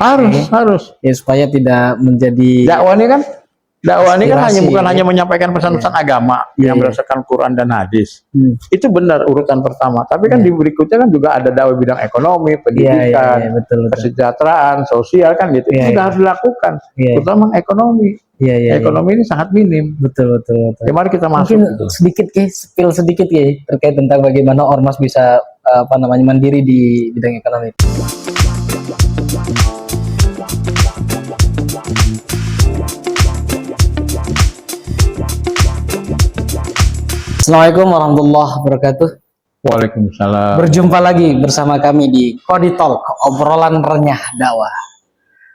Harus. Ya, supaya tidak menjadi Dakwah ini kan bukan ya. hanya menyampaikan pesan-pesan agama yang berdasarkan Quran dan hadis. Itu benar urutan pertama. Tapi kan di berikutnya kan juga ada dakwah bidang ekonomi, pendidikan, betul. kesejahteraan, sosial kan gitu. Itu juga harus dilakukan. Terutama ekonomi. Ekonomi ini sangat minim. Betul. Ya, mari kita masuk. Mungkin sedikit ya terkait tentang bagaimana ormas bisa mandiri di bidang ekonomi. Assalamualaikum warahmatullahi wabarakatuh. Waalaikumsalam. Berjumpa lagi bersama kami di Kodi Talk, obrolan renyah dakwah.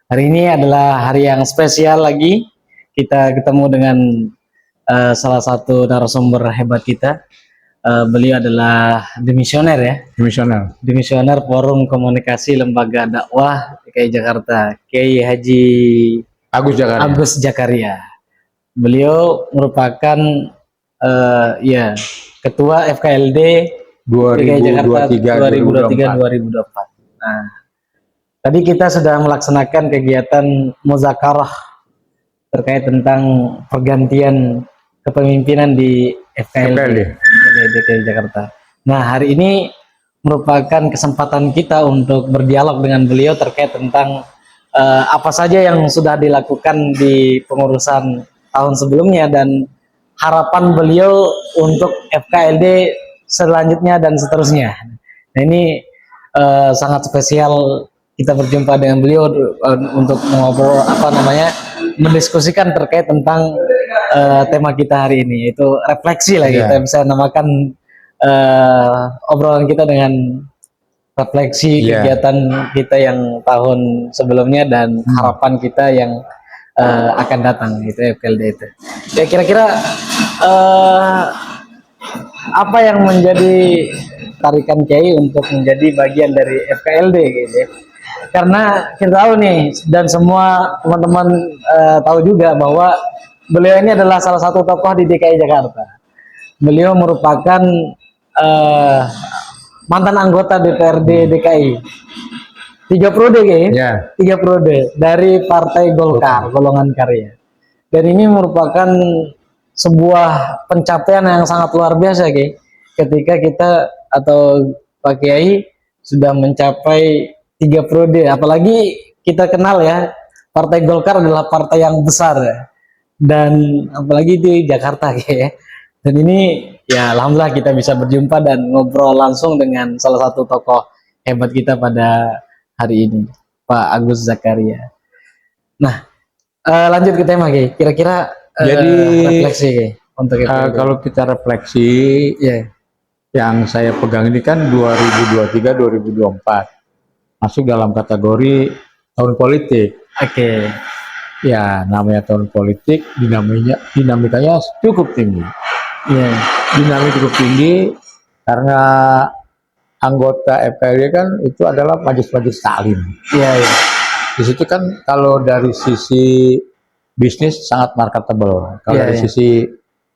Hari ini adalah hari yang spesial lagi. Kita ketemu dengan salah satu narasumber hebat kita. Beliau adalah demisioner Demisioner Forum Komunikasi Lembaga Dakwah DKI Jakarta, Kiai Haji Agus Jakaria. Beliau merupakan Ketua FKLD 2023-2024. Nah, tadi kita sudah melaksanakan kegiatan muzakarah terkait tentang pergantian kepemimpinan di FKLD DKI Jakarta. Nah, hari ini merupakan kesempatan kita untuk berdialog dengan beliau terkait tentang apa saja yang sudah dilakukan di pengurusan tahun sebelumnya dan harapan beliau untuk FKLD selanjutnya dan seterusnya. Nah, ini sangat spesial kita berjumpa dengan beliau untuk ngobrol mendiskusikan terkait tentang tema kita hari ini, yaitu refleksi lah. Kita bisa namakan obrolan kita dengan refleksi kegiatan kita yang tahun sebelumnya dan harapan kita yang akan datang, itu FKLD itu. Ya, kira-kira apa yang menjadi tarikan Kiai untuk menjadi bagian dari FKLD gitu ya? Karena kita tahu nih, dan semua teman-teman tahu juga bahwa beliau ini adalah salah satu tokoh di DKI Jakarta. Beliau merupakan mantan anggota DPRD DKI 3 periode kayaknya. 3 periode dari Partai Golkar, golongan karya. Dan ini merupakan sebuah pencapaian yang sangat luar biasa ketika kita atau Pak Kiai sudah mencapai 3 periode. Apalagi kita kenal ya, Partai Golkar adalah partai yang besar ya. Dan apalagi di Jakarta ya. Dan ini ya alhamdulillah kita bisa berjumpa dan ngobrol langsung dengan salah satu tokoh hebat kita pada hari ini, Pak Agus Jakaria. Nah, lanjut ke tema kira-kira refleksi untuk kalau kita refleksi yang saya pegang ini kan 2023-2024 masuk dalam kategori tahun politik. Ya, namanya tahun politik, dinamikanya cukup tinggi. Dinamik cukup tinggi karena anggota FKLD kan itu adalah majelis taklim. Di situ kan kalau dari sisi bisnis sangat marketable. Kalau dari sisi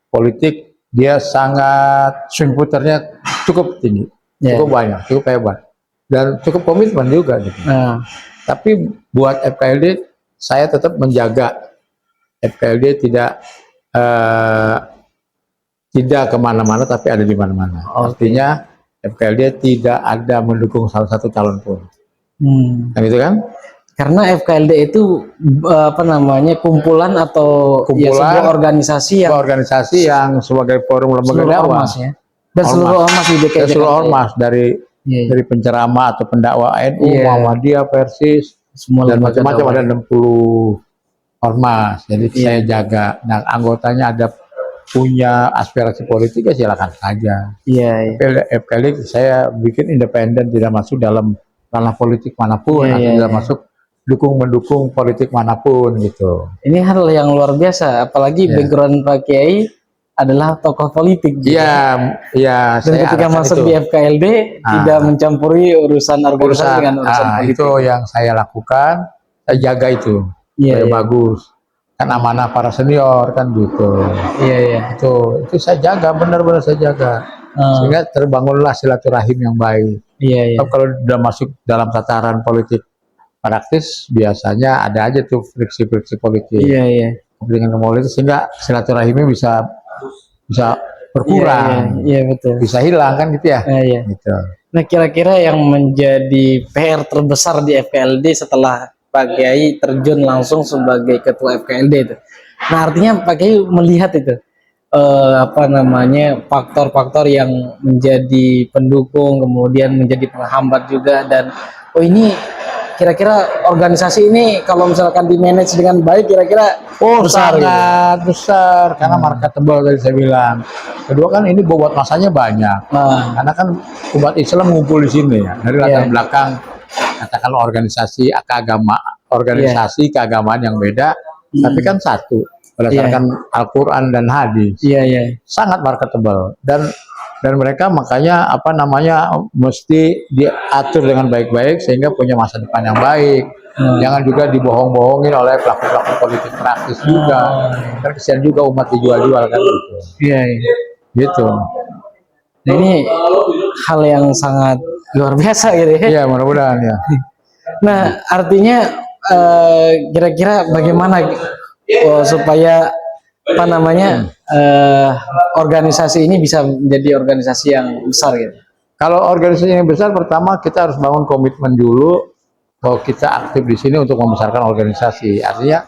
politik dia sangat swing puternya cukup tinggi, cukup banyak, cukup hebat, dan cukup komitmen juga gitu. Tapi buat FKLD saya tetap menjaga FKLD tidak kemana-mana tapi ada di mana-mana. Artinya FKLD tidak ada mendukung salah satu calon pun. Kan itu kan? Karena FKLD itu kumpulan atau sebuah organisasi yang sebagai forum lembaga dakwah ya. Dan seluruh ormas di DKI Jakarta. Seluruh ormas dari penceramah atau pendakwa NU, Muhammadiyah, Persis, dan macam-macam, ada 60 ormas. Jadi saya jaga. Nah, anggotanya ada punya aspirasi politik ya silakan saja. FKLD saya bikin independen, tidak masuk dalam ranah politik manapun, tidak masuk mendukung politik manapun gitu. Ini hal yang luar biasa, apalagi background Pak Kiai adalah tokoh politik. Dan ketika masuk di FKLD tidak mencampuri urusan organisasi dengan urusan politik. Itu yang saya lakukan, saya jaga itu. Bagus. Kan amanah para senior kan gitu. Itu saya jaga, benar-benar saya jaga. Sehingga terbangunlah silaturahim yang baik. Kalau sudah masuk dalam tataran politik praktis biasanya ada aja tuh friksi-friksi politik, Iya, iya. kepentingan politik, sehingga silaturahimnya bisa bisa berkurang, Iya, betul. bisa hilang kan gitu ya. Iya. Gitu. Nah, kira-kira yang menjadi PR terbesar di FKLD setelah Pak Kiai terjun langsung sebagai ketua FKLD itu. Nah, artinya Pak Kiai melihat itu apa namanya faktor-faktor yang menjadi pendukung, kemudian menjadi penghambat juga, dan oh ini kira-kira organisasi ini kalau misalkan di manage dengan baik kira-kira Oh, besar gitu. sangat besar karena marketable tadi saya bilang. Kedua kan ini bobot masanya banyak. Nah, Karena kan umat Islam ngumpul di sini ya dari latar Iya. belakang katakan organisasi keagamaan yang beda, tapi kan satu berdasarkan Al-Quran dan hadis. Iya, iya. Sangat marketable dan mereka makanya apa namanya mesti diatur dengan baik-baik sehingga punya masa depan yang baik. Jangan juga dibohong-bohongin oleh pelaku-pelaku politik praktis juga. Kan kesian juga umat dijual-jual kan gitu. Iya, iya. Gitu. Nah, ini hal yang sangat luar biasa gitu ya. Iya, mudah-mudahan ya. Nah, artinya kira-kira bagaimana supaya apa namanya organisasi ini bisa menjadi organisasi yang besar gitu. Kalau organisasi yang besar, pertama kita harus bangun komitmen dulu bahwa kita aktif di sini untuk membesarkan organisasi. Artinya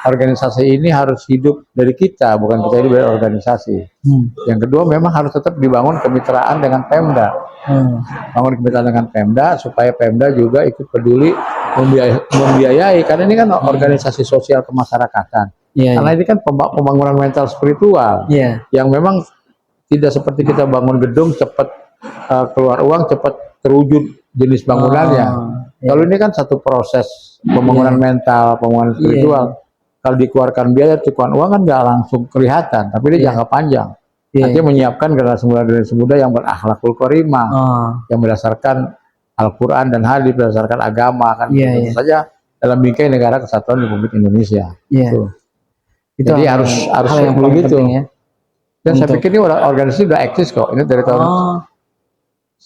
organisasi ini harus hidup dari kita, bukan kita hidup dari organisasi. Yang kedua, memang harus tetap dibangun kemitraan dengan Pemda. Bangun kemitraan dengan Pemda supaya Pemda juga ikut peduli membiayai, karena ini kan organisasi sosial kemasyarakatan. Karena ini kan pembangunan mental spiritual yang memang tidak seperti kita bangun gedung cepat keluar uang, cepat terwujud jenis bangunannya. Kalau ini kan satu proses pembangunan mental, pembangunan spiritual. Kalau dikeluarkan biaya, cukupan uang kan nggak langsung kelihatan, tapi dia jangka panjang. Artinya menyiapkan generasi muda yang berakhlakul karimah, yang berdasarkan Al-Quran dan hadis, berdasarkan agama kan. Tentu saja dalam bingkai negara kesatuan Republik Indonesia. Itu Jadi harus yang paling begitu. penting ya. Dan saya pikir ini organisasi udah eksis kok. Ini dari tahun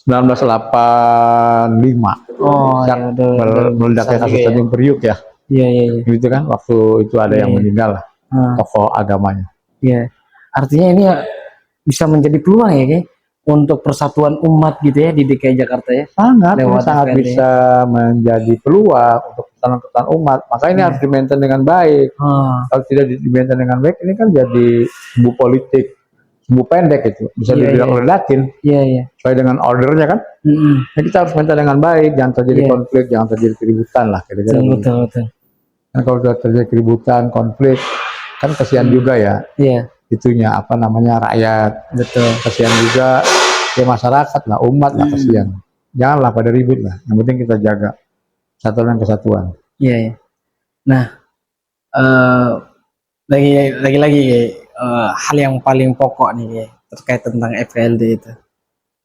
1985. Iya, Meledaknya kasus Tanjung Priuk ya. Iya. Gitu kan, waktu itu ada yang meninggal lah, tokoh agamanya. Iya. Artinya ini bisa menjadi peluang ya, Kay, untuk persatuan umat gitu ya di DKI Jakarta ya. Sangat bisa menjadi peluang untuk persatuan umat. Maka ini harus di-maintain dengan baik. Kalau tidak di-maintain dengan baik, ini kan jadi sumbu politik, sumbu pendek itu. Bisa dibilang ledakin. Sesuai dengan ordernya kan. Nah, kita harus maintain dengan baik, jangan terjadi konflik, jangan terjadi keributan lah. Kira-kira betul. Nah, kalau sudah terjadi keributan, konflik, kan kasihan juga ya. Itunya apa namanya rakyat. Betul. Kasihan juga ya masyarakat lah, umat lah, kasihan. Janganlah pada ribut lah. Yang penting kita jaga persatuan dan kesatuan. Iya. Nah, lagi-lagi hal yang paling pokok nih terkait tentang FKLD itu.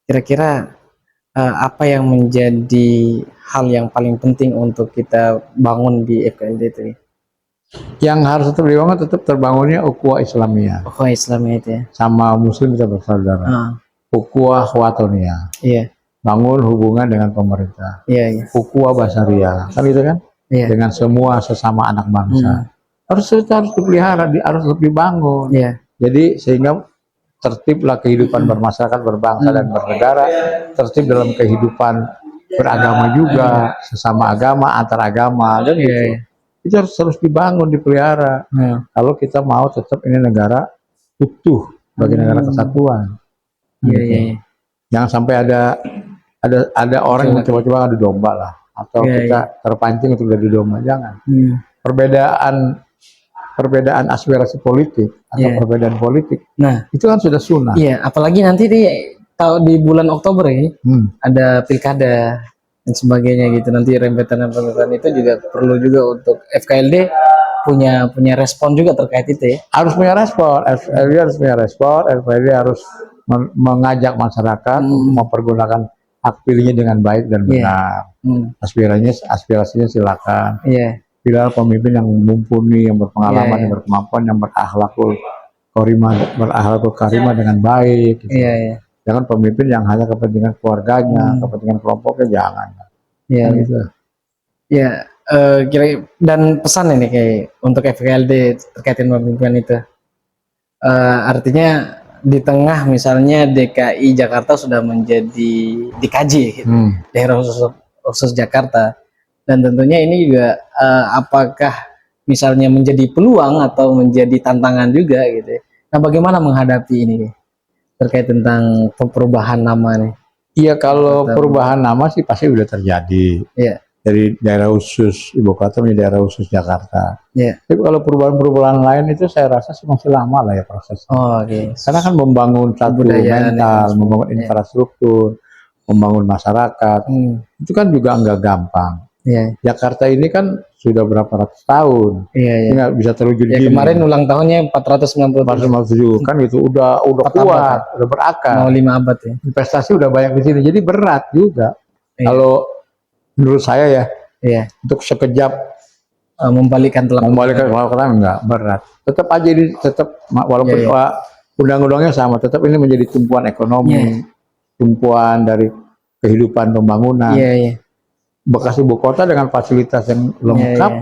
Kira-kira apa yang menjadi hal yang paling penting untuk kita bangun di FKLD itu? Yang harus tetap dibangun, tetap terbangunnya ukhuwah Islamiyah. Ukhuwah Islamiyah itu ya. Sama Muslim kita bersaudara. Ukhuwah Watoniyah. Bangun hubungan dengan pemerintah. Ukhuwah Basariyah. Kan gitu kan? Dengan semua sesama anak bangsa. Harus dipelihara, harus lebih bangun. Jadi sehingga tertiblah kehidupan bermasyarakat, berbangsa dan bernegara, tertib dalam kehidupan beragama juga, sesama agama, antar agama, dan gitu. Itu harus dibangun, dipelihara. Kalau kita mau tetap ini negara utuh bagi negara kesatuan. Jangan sampai ada orang yang coba-coba adu domba lah, atau kita terpancing untuk adu domba, jangan. Perbedaan aspirasi politik atau perbedaan politik, itu kan sudah sunnah. Apalagi nanti di bulan Oktober ini ada pilkada dan sebagainya gitu, nanti rembetan itu juga perlu juga untuk FKLD punya respon juga terkait itu ya. Harus punya respon, FKLD harus mengajak masyarakat mempergunakan hak pilihnya dengan baik dan benar. Aspirasinya silakan. Pilih pemimpin yang mumpuni, yang berpengalaman, yang berkemampuan, yang berakhlakul karimah dengan baik. Gitu. Jangan pemimpin yang hanya kepentingan keluarganya, kepentingan kelompoknya, jangan. Gitu. kira dan pesan ini kayak untuk FKLD terkait dengan pemimpinan itu. Artinya di tengah misalnya DKI Jakarta sudah menjadi DKJ gitu, daerah khusus Jakarta, dan tentunya ini juga apakah misalnya menjadi peluang atau menjadi tantangan juga gitu ya. Nah, bagaimana menghadapi ini terkait tentang perubahan nama nih? Iya, kalau perubahan nama sih pasti udah terjadi. Iya. Dari daerah khusus ibu kota menjadi daerah khusus Jakarta. Iya. Tapi kalau perubahan-perubahan lain itu saya rasa sih masih lama lah ya prosesnya. Oh, oke. Karena kan membangun satu mental, membangun infrastruktur, membangun masyarakat, itu kan juga nggak gampang. Iya. Jakarta ini kan sudah berapa ratus tahun, Iya. nggak bisa terwujud ya, gini. kemarin ulang tahunnya 497 kan itu udah kuat, udah berakar. Mau 5 abad ya. Investasi udah banyak di sini, jadi berat juga. Iya. Kalau menurut saya ya, iya. untuk sekejap membalikkan orang enggak berat. Tetap aja ini walaupun undang-undangnya sama, tetap ini menjadi tumpuan ekonomi, tumpuan dari kehidupan pembangunan. Bekas ibu kota dengan fasilitas yang lengkap,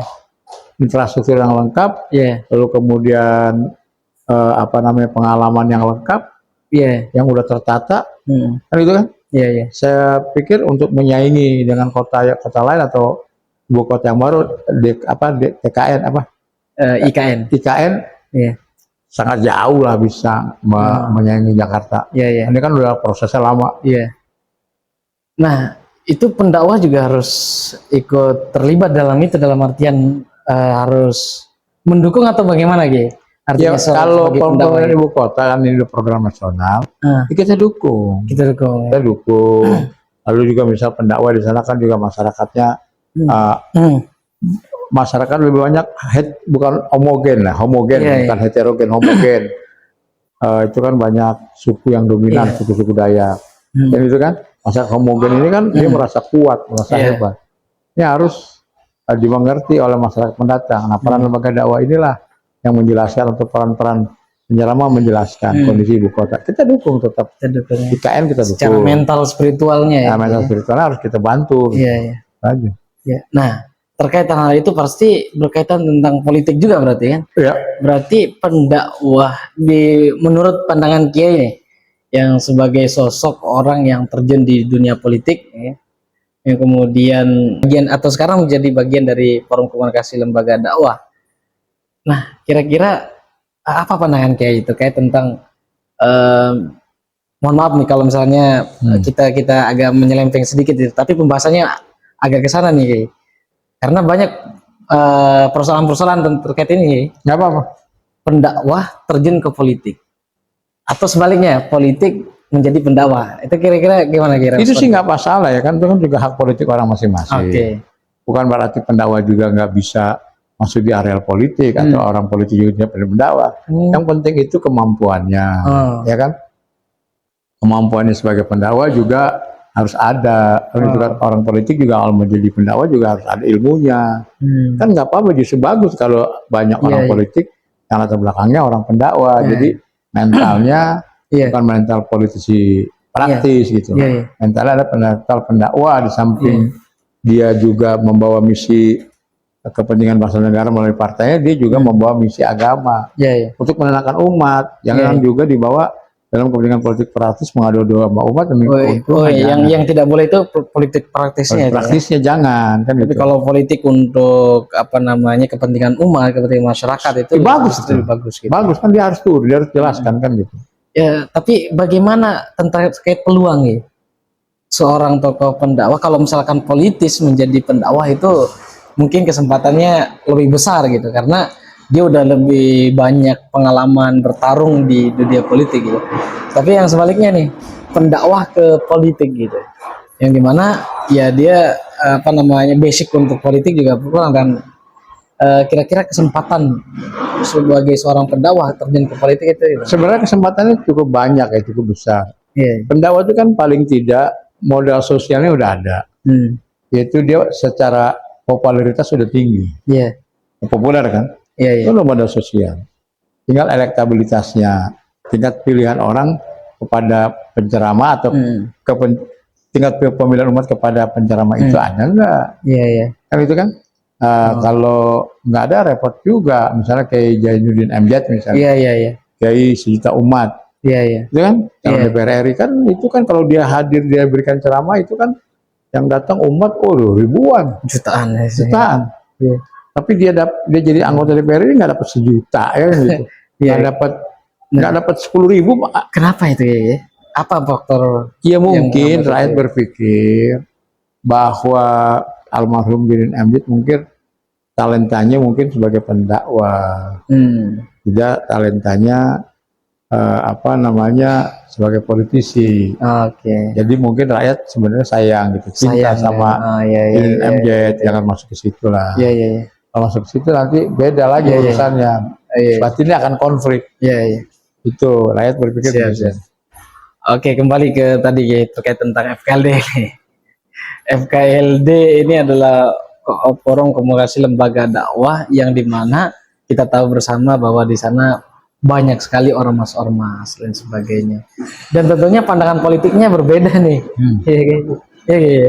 infrastruktur yang lengkap, lalu kemudian pengalaman yang lengkap, yang udah tertata, kan itu kan? Saya pikir untuk menyaingi dengan kota lain atau ibu kota yang baru, IKN, sangat jauh lah bisa menyaingi Jakarta. Ini kan udah prosesnya lama. Nah, itu pendakwah juga harus ikut terlibat dalam itu, dalam artian harus mendukung atau bagaimana gitu? Artinya kalau pembangunan ibu kota kan ini program nasional, kita dukung. Kita dukung. Lalu juga misal pendakwah di sana kan juga masyarakatnya, masyarakat lebih banyak bukan homogen, bukan heterogen, homogen. Itu kan banyak suku yang dominan, suku-suku Dayak. Dan itu kan masyarakat homogen ini kan dia merasa kuat, merasa hebat. Ini harus dimengerti oleh masyarakat pendatang. Nah, peran lembaga dakwah inilah yang menjelaskan untuk peran-peran penceramah, menjelaskan kondisi ibu kota. Kita dukung tetap. IKN kita dukung. Secara mental spiritualnya ya. Mental spiritualnya harus kita bantu. Nah, terkait hal itu pasti berkaitan tentang politik juga berarti kan? Berarti pendakwah menurut pandangan Kiai yang sebagai sosok orang yang terjun di dunia politik, yang kemudian bagian atau sekarang menjadi bagian dari Forum Komunikasi Lembaga Dakwah. Nah, kira-kira apa pandangan Kiai terkait tentang mohon maaf nih kalau misalnya kita agak menyelempeng sedikit, tapi pembahasannya agak ke sana nih Kiai. Karena banyak persoalan-persoalan terkait ini. Nggak apa-apa. Pendakwah terjun ke politik. Atau sebaliknya, politik menjadi pendakwah. Itu kira-kira gimana kira? Itu sih nggak masalah ya kan, itu kan juga hak politik orang masing-masing. Bukan berarti pendakwah juga nggak bisa masuk di areal politik atau orang politik juga tidak pendakwah. Yang penting itu kemampuannya, ya kan? Kemampuannya sebagai pendakwah juga harus ada. Juga orang politik juga kalau menjadi pendakwah juga harus ada ilmunya. Kan nggak apa-apa, justru bagus kalau banyak orang politik yang latar belakangnya orang pendakwah. Jadi mentalnya bukan mental politisi praktis gitu. Mentalnya ada mental pendakwah, di samping dia juga membawa misi kepentingan bangsa negara melalui partainya, dia juga membawa misi agama untuk menenangkan umat. Jangan juga dibawa dalam kepentingan politik praktis mengadu domba umat demi keuntungan. Yang tidak boleh itu politik praktisnya. Praktisnya jangan kan. Tapi kalau politik untuk kepentingan umat, kepentingan masyarakat itu bagus, gitu. Bagus kan, dia harus jelaskan kan gitu. Ya, tapi bagaimana tentang terkait peluang nih seorang tokoh pendakwah kalau misalkan politis menjadi pendakwah, itu mungkin kesempatannya lebih besar gitu, karena dia udah lebih banyak pengalaman bertarung di dunia politik gitu. Tapi yang sebaliknya nih, pendakwah ke politik gitu, yang dimana ya dia basic untuk politik juga kurang, dan kira-kira kesempatan sebagai seorang pendakwah terjun ke politik itu gitu. Sebenarnya kesempatannya cukup banyak ya, cukup besar. Pendakwah itu kan paling tidak modal sosialnya udah ada, yaitu dia secara popularitas sudah tinggi, populer kan, itu modal sosial. Tinggal elektabilitasnya, tingkat pilihan orang kepada penceramah atau tingkat pemilihan umat kepada penceramah itu ada enggak? Kan itu kan. Kalau nggak ada repot juga, misalnya kayak Jainuddin Amjad misalnya, Iya, iya, iya. Kiai Sejuta Umat, Iya, iya. itu kan calon Iya. DPR RI kan, itu kan kalau dia hadir dia berikan ceramah itu kan yang datang umat, oh ribuan, Jutaan ya sih. jutaan. Iya. Tapi dia jadi anggota DPR RI nggak dapat sejuta ya kan gitu, Iya. nggak dapat 10.000. Kenapa itu ya? Apa faktor Ya yang mungkin membuat rakyat itu? berpikir bahwa almarhum Jainuddin Amjad mungkin talentanya mungkin sebagai pendakwah, tidak talentanya apa namanya sebagai politisi. Oke. Jadi mungkin rakyat sebenarnya sayang gitu, cinta Sayang, sama iya, iya, Jainuddin iya, Amjad, iya. jangan masuk ke situ lah. Iya, iya, iya. Kalau masuk ke situ nanti beda lagi Iya, iya. urusannya. Iya. Batinnya akan konflik. Iya, iya. Itu rakyat berpikir Siap, begitu. siap. Oke, kembali ke tadi ya, terkait tentang FKLD. FKLD ini adalah forum komunikasi lembaga dakwah yang dimana kita tahu bersama bahwa di sana banyak sekali ormas-ormas dan sebagainya. Dan tentunya pandangan politiknya berbeda nih. Iya, iya.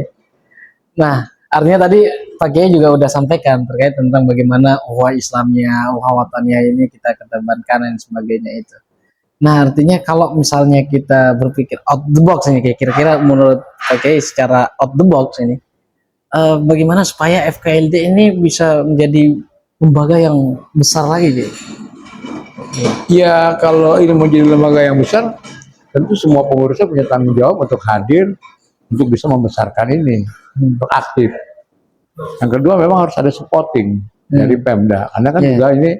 Nah, artinya tadi Pak Kiai juga udah sampaikan terkait tentang bagaimana ukhuwah Islamnya, ukhuwah watannya ini kita kedepankan dan sebagainya itu. Nah, artinya kalau misalnya kita berpikir out the box ini, kayak kira-kira menurut Pak Kiai secara out the box ini, bagaimana supaya FKLD ini bisa menjadi lembaga yang besar lagi, Kiai? Ya kalau ini mau jadi lembaga yang besar, tentu semua pengurusnya punya tanggung jawab untuk hadir, untuk bisa membesarkan ini, untuk aktif. Yang kedua memang harus ada supporting dari Pemda, karena kan juga ini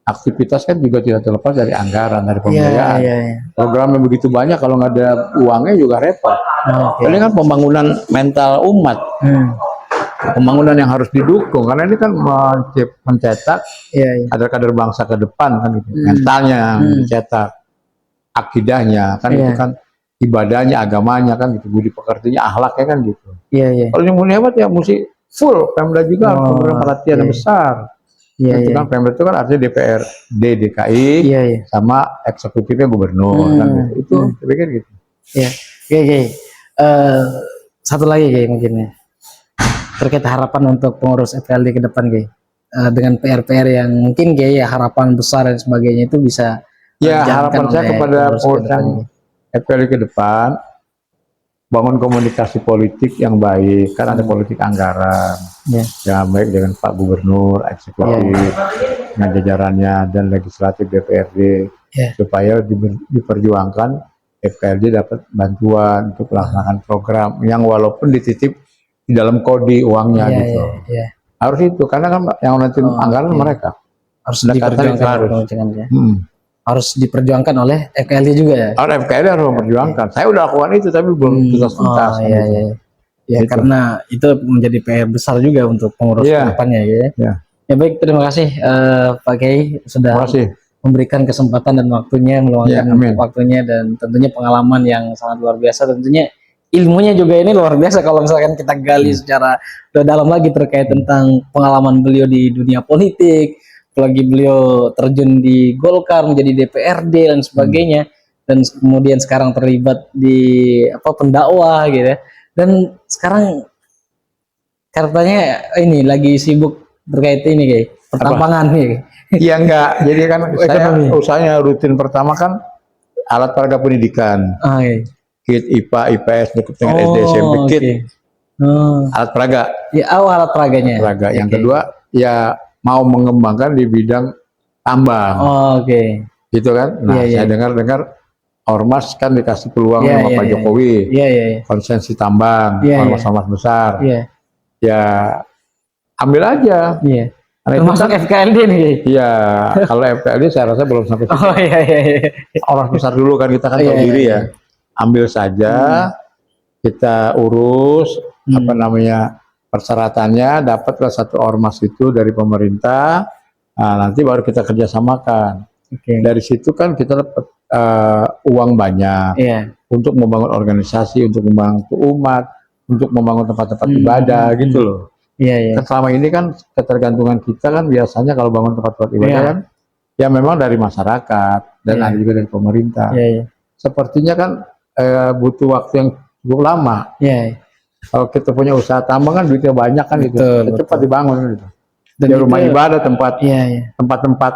aktivitas kan juga tidak terlepas dari anggaran, dari pembiayaan. Programnya begitu banyak, kalau nggak ada uangnya juga repot. Ini kan pembangunan mental umat, pembangunan yang harus didukung, karena ini kan mencetak kader-kader bangsa ke depan kan gitu. Mentalnya yang dicetak, akidahnya kan itu kan, ibadahnya, agamanya kan gitu, budi pekertinya, akhlaknya kan gitu. Kalau yang mau hebat ya mesti full Pemda juga harus memberikan perhatian yang besar. Itu kan Pemda itu kan artinya DPRD DKI sama eksekutifnya gubernur kan gitu. Itu saya pikir gitu. Oke. Satu lagi Kiai mungkin ya, terkait harapan untuk pengurus FKLD ke depan Kiai, dengan PR-PR yang mungkin Kiai ya harapan besar dan sebagainya itu bisa harapan saya kepada pengurus FKLD ke depan, bangun komunikasi politik yang baik, kan ada politik anggaran yang baik dengan Pak Gubernur, eksekutif, dengan jajarannya dan legislatif DPRD, supaya diperjuangkan FKLD dapat bantuan untuk melaksanakan program yang walaupun dititip di dalam kode uangnya gitu. Harus itu, karena kan yang nanti anggaran mereka harus diperjuangkan. Harus diperjuangkan oleh FKLD juga ya? FKLD harus memperjuangkan. Saya udah lakukan itu tapi belum tuntas. Ya, karena itu menjadi PR besar juga untuk pengurus depannya ya. Ya baik, terima kasih Pak Kiai sudah memberikan kesempatan dan waktunya, meluangkan waktunya, dan tentunya pengalaman yang sangat luar biasa. Tentunya ilmunya juga ini luar biasa kalau misalkan kita gali secara dalam lagi terkait tentang pengalaman beliau di dunia politik, apalagi beliau terjun di Golkar menjadi DPRD dan sebagainya, dan kemudian sekarang terlibat di pendakwah gitu ya, dan sekarang katanya ini lagi sibuk terkait ini kayak pertambangan nih. Iya enggak, jadi kan saya usahanya rutin pertama kan alat peraga pendidikan, KIT, IPA, IPS, dengan SD, SMP, KIT, alat peraga. Alat peraganya. Yang kedua ya mau mengembangkan di bidang tambang. Gitu kan. Nah, saya dengar Ormas kan dikasih peluang sama Pak Jokowi. Konsensi tambang, ormas-ormas besar. Ya ambil aja. Termasuk FKLD nih. Iya, kalau FKLD saya rasa belum sampai situ. Ormas besar dulu kan, kita kan tahu diri ya. Ambil saja, kita urus persyaratannya, dapatlah satu ormas itu dari pemerintah, nanti baru kita kerjasamakan. Dari situ kan kita dapat uang banyak untuk membangun organisasi, untuk membantu umat, untuk membangun tempat-tempat ibadah gitu loh. Kan selama ini kan ketergantungan kita kan biasanya kalau bangun tempat-tempat ibadah kan ya memang dari masyarakat dan ada juga dari pemerintah. Sepertinya kan butuh waktu yang cukup lama. Kalau kita punya usaha tambang kan duitnya banyak kan, gitu cepat dibangun gitu. Dan ya rumah itu- ibadah, tempat Iya, iya. tempat-tempat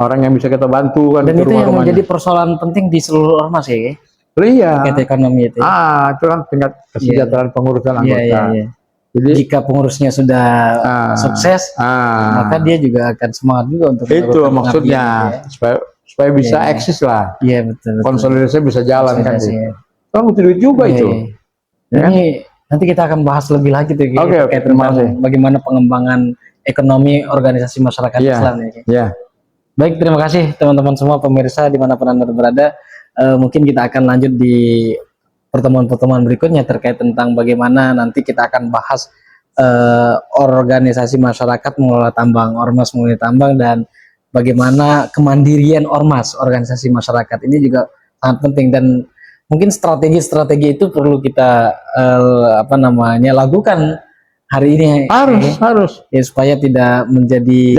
orang yang bisa kita bantu kan, Dan itu yang rumah-rumahnya. menjadi persoalan penting di seluruh ormas ya, Ki? Iya. Terkait ekonomi itu. Itu kan tingkat kesejahteraan pengurusan Iya, anggota. iya, iya. Jadi Jika pengurusnya sudah sukses, maka dia juga akan semangat juga untuk itu melakukan maksudnya pengabdian, supaya bisa Iya, iya. eksis lah, Iya, betul, betul. konsolidasi bisa jalan kan Konsolidasi, gitu. ya. Kan butuh duit juga Iya, itu. iya. Ya kan? Ini nanti kita akan bahas lebih lagi tuh, Ki, Oke, terkait terima tentang kasih. bagaimana pengembangan ekonomi organisasi masyarakat Iya. Islam ya, Ki. Ya, Baik, terima kasih teman-teman semua pemirsa dimanapun Anda berada. Mungkin kita akan lanjut di pertemuan-pertemuan berikutnya terkait tentang bagaimana nanti kita akan bahas organisasi masyarakat mengelola tambang, ormas mengelola tambang, dan bagaimana kemandirian ormas, organisasi masyarakat ini juga sangat penting, dan mungkin strategi-strategi itu perlu kita lakukan hari ini harus. ya, supaya tidak menjadi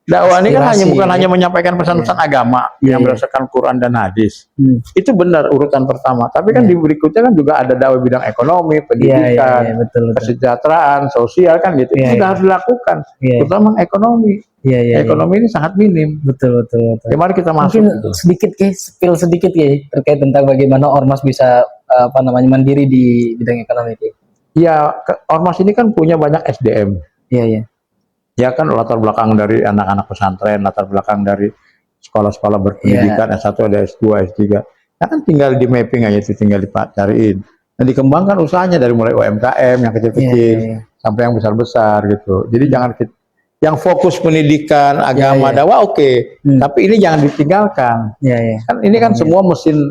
Dakwah ini kan aspirasi, bukan hanya menyampaikan pesan-pesan agama yang Iya. berdasarkan Quran dan hadis. Hmm. Itu benar urutan pertama. Tapi kan Iya. di berikutnya kan juga ada dakwah bidang ekonomi, pendidikan, betul, betul. kesejahteraan, sosial kan gitu. Iya, Itu juga iya. harus dilakukan. Iya. Terutama ekonomi. Iya, iya, Ekonomi ini sangat minim. betul, betul, betul. Ya, mari kita masuk Mungkin gitu. spill sedikit ya terkait tentang bagaimana ormas bisa mandiri di bidang ekonomi. Ki. Ya, ormas ini kan punya banyak SDM. Iya, iya. Ya kan latar belakang dari anak-anak pesantren, latar belakang dari sekolah-sekolah berpendidikan, S1, ada S2, S3. Ya kan tinggal di mapping aja itu, tinggal dicariin. Dan dikembangkan usahanya dari mulai UMKM yang kecil-kecil Iya. sampai yang besar-besar gitu. Jadi jangan yang fokus pendidikan, agama, Iya. dakwah oke. Tapi ini jangan ditinggalkan. Iya, iya. Kan ini kan semua mesin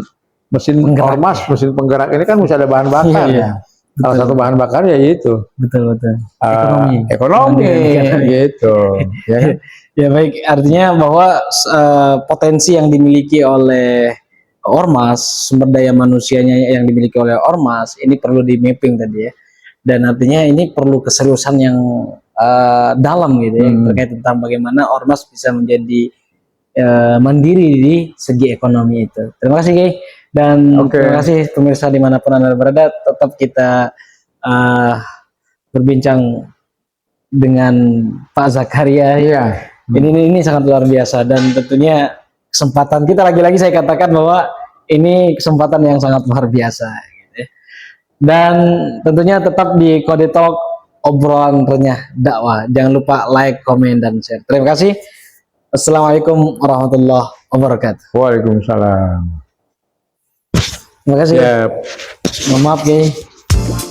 Penggerak. ormas, mesin penggerak ini kan mesti ada bahan bakar. Iya, iya. Salah Betul. satu bahan bakar ya itu. Betul, betul. Ekonomi gitu. Ya kan? Ya, baik, artinya bahwa potensi yang dimiliki oleh ormas, sumber daya manusianya yang dimiliki oleh ormas ini perlu di mapping tadi ya. Dan artinya ini perlu keseriusan yang dalam gitu ya, terkait tentang bagaimana ormas bisa menjadi mandiri di segi ekonomi itu. Terima kasih, Ki. Dan terima kasih pemirsa dimanapun Anda berada. Tetap kita berbincang dengan Pak Zakaria. Iya. Ini sangat luar biasa, dan tentunya kesempatan kita lagi-lagi saya katakan bahwa ini kesempatan yang sangat luar biasa. Gitu ya. Dan tentunya tetap di Kode Talk, obrolan renyah dakwah. Jangan lupa like, komen, dan share. Terima kasih. Assalamualaikum warahmatullahi wabarakatuh. Waalaikumsalam. Terima kasih. Ya. Mohon maaf, Ki.